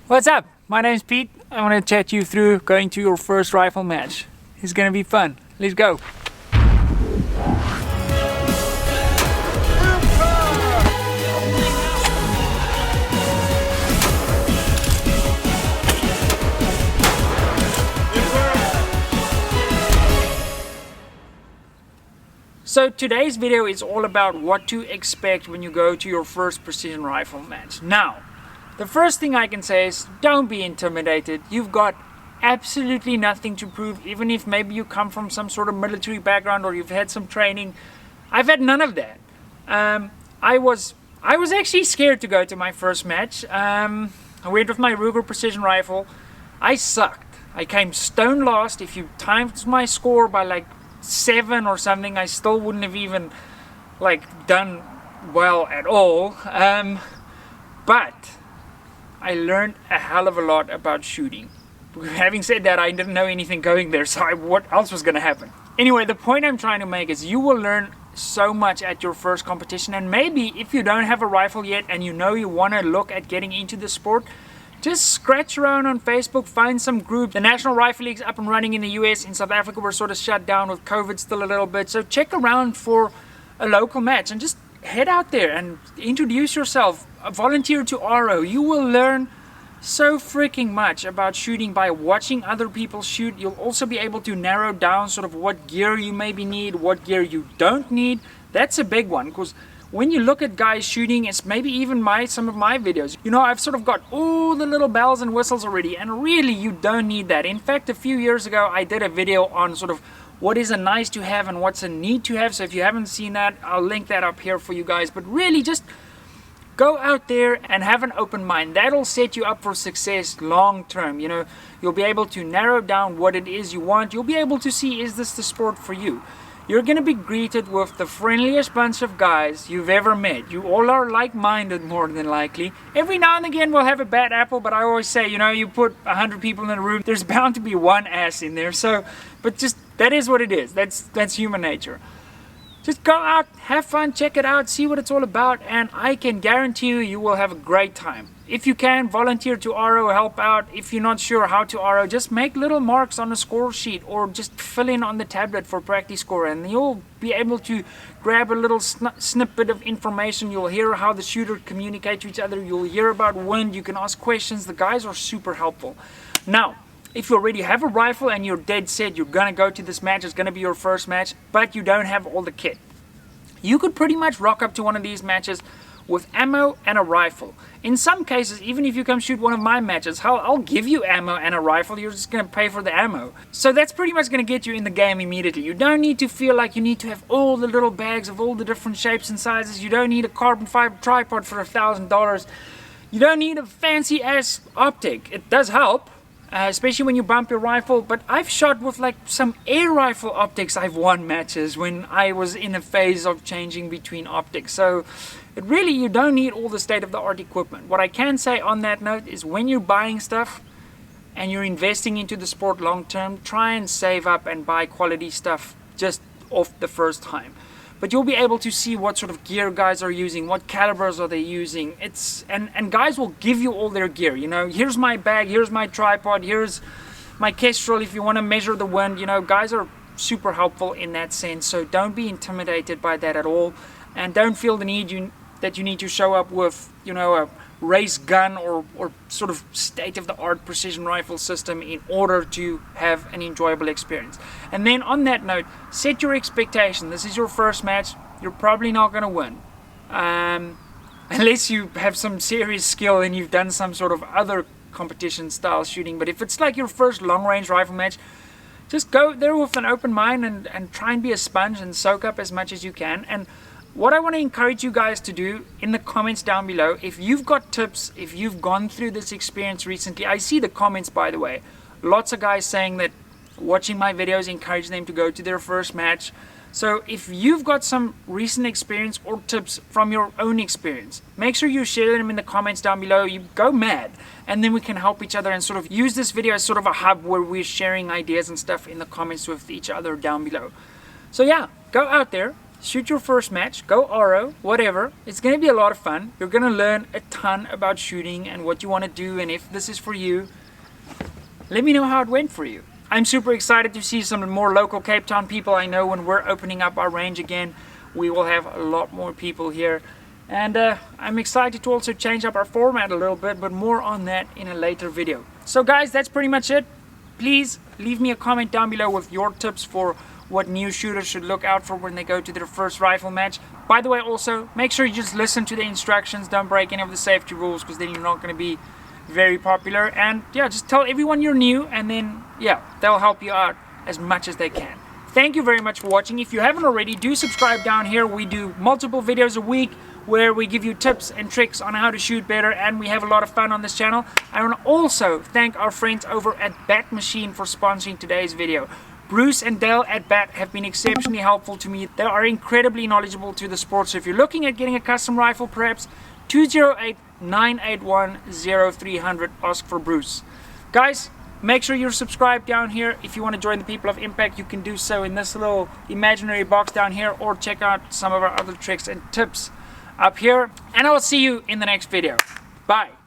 What's up? My name's Pete. I want to chat you through going to your first rifle match. It's gonna be fun. Let's go. So today's video is all about what to expect when you go to your first precision rifle match. Now, the first thing I can say is don't be intimidated. You've got absolutely nothing to prove, even if maybe you come from some sort of military background or you've had some training. I've had none of that. I was actually scared to go to my first match. I went with my Ruger precision rifle. I sucked. I came stone last. If you timed my score by like 7 or something, I still wouldn't have even done well at all. But I learned a hell of a lot about shooting. Having said that, I didn't know anything going there, so what else was going to happen? Anyway, the point I'm trying to make is you will learn so much at your first competition, and maybe if you don't have a rifle yet and you know you want to look at getting into the sport, just scratch around on Facebook, find some groups. The National Rifle League's up and running in the US. In South Africa, we're sort of shut down with COVID still a little bit, so check around for a local match and just head out there and introduce yourself. Volunteer to RO. You will learn so freaking much about shooting by watching other people shoot. You'll also be able to narrow down sort of what gear you maybe need, what gear you don't need. That's a big one, because when you look at guys shooting, it's maybe even some of my videos. You know, I've sort of got all the little bells and whistles already, and really you don't need that. In fact, a few years ago I did a video on sort of what is a nice to have and what's a need to have. So if you haven't seen that, I'll link that up here for you guys. But really just go out there and have an open mind. That'll set you up for success long term. You know, you'll be able to narrow down what it is you want. You'll be able to see, is this the sport for you? You're going to be greeted with the friendliest bunch of guys you've ever met. You all are like-minded, more than likely. Every now and again we'll have a bad apple, but I always say, you know, you put 100 people in a room, there's bound to be one ass in there. So, but just, that is what it is. That's human nature. Just go out, have fun, check it out, see what it's all about, and I can guarantee you will have a great time. If you can, volunteer to RO, help out. If you're not sure how to RO, just make little marks on a score sheet or just fill in on the tablet for practice score, and you'll be able to grab a little snippet of information. You'll hear how the shooter communicate to each other. You'll hear about wind. You can ask questions. The guys are super helpful. Now, if you already have a rifle and you're dead set, you're gonna go to this match, it's gonna be your first match, but you don't have all the kit, you could pretty much rock up to one of these matches with ammo and a rifle. In some cases, even if you come shoot one of my matches, I'll give you ammo and a rifle. You're just gonna pay for the ammo. So that's pretty much gonna get you in the game immediately. You don't need to feel like you need to have all the little bags of all the different shapes and sizes. You don't need a carbon fiber tripod for $1,000. You don't need a fancy ass optic. It does help, especially when you bump your rifle, but I've shot with like some air rifle optics. I've won matches when I was in a phase of changing between optics. So really, you don't need all the state-of-the-art equipment. What I can say on that note is when you're buying stuff and you're investing into the sport long term, try and save up and buy quality stuff just off the first time. But you'll be able to see what sort of gear guys are using, what calibers are they using. And guys will give you all their gear. You know, here's my bag, here's my tripod, here's my Kestrel if you want to measure the wind. You know, guys are super helpful in that sense. So don't be intimidated by that at all, and don't feel the need that you need to show up with, you know, a race gun or sort of state-of-the-art precision rifle system in order to have an enjoyable experience. And then on that note, set your expectation. This is your first match. You're probably not going to win, unless you have some serious skill and you've done some sort of other competition style shooting. But if it's like your first long-range rifle match, just go there with an open mind and try and be a sponge and soak up as much as you can. And what I want to encourage you guys to do in the comments down below, if you've got tips, if you've gone through this experience recently, I see the comments, by the way, lots of guys saying that watching my videos encourage them to go to their first match. So if you've got some recent experience or tips from your own experience, make sure you share them in the comments down below. You go mad, and then we can help each other and sort of use this video as sort of a hub where we're sharing ideas and stuff in the comments with each other down below. So yeah, go out there, shoot your first match, go RO, whatever. It's going to be a lot of fun. You're going to learn a ton about shooting and what you want to do, and if this is for you, let me know how it went for you. I'm super excited to see some more local Cape Town people. I know when we're opening up our range again, we will have a lot more people here. And I'm excited to also change up our format a little bit, but more on that in a later video. So guys, that's pretty much it. Please leave me a comment down below with your tips for what new shooters should look out for when they go to their first rifle match. By the way, also, make sure you just listen to the instructions. Don't break any of the safety rules, because then you're not going to be very popular. And yeah, just tell everyone you're new, and then yeah, they'll help you out as much as they can. Thank you very much for watching. If you haven't already, do subscribe down here. We do multiple videos a week where we give you tips and tricks on how to shoot better, and we have a lot of fun on this channel. I want to also thank our friends over at Bat Machine for sponsoring today's video. Bruce and Dale at Bat have been exceptionally helpful to me. They are incredibly knowledgeable to the sport. So if you're looking at getting a custom rifle, perhaps 208-981-0300, ask for Bruce. Guys, make sure you're subscribed down here. If you want to join the People of Impact, you can do so in this little imaginary box down here, or check out some of our other tricks and tips up here. And I will see you in the next video. Bye.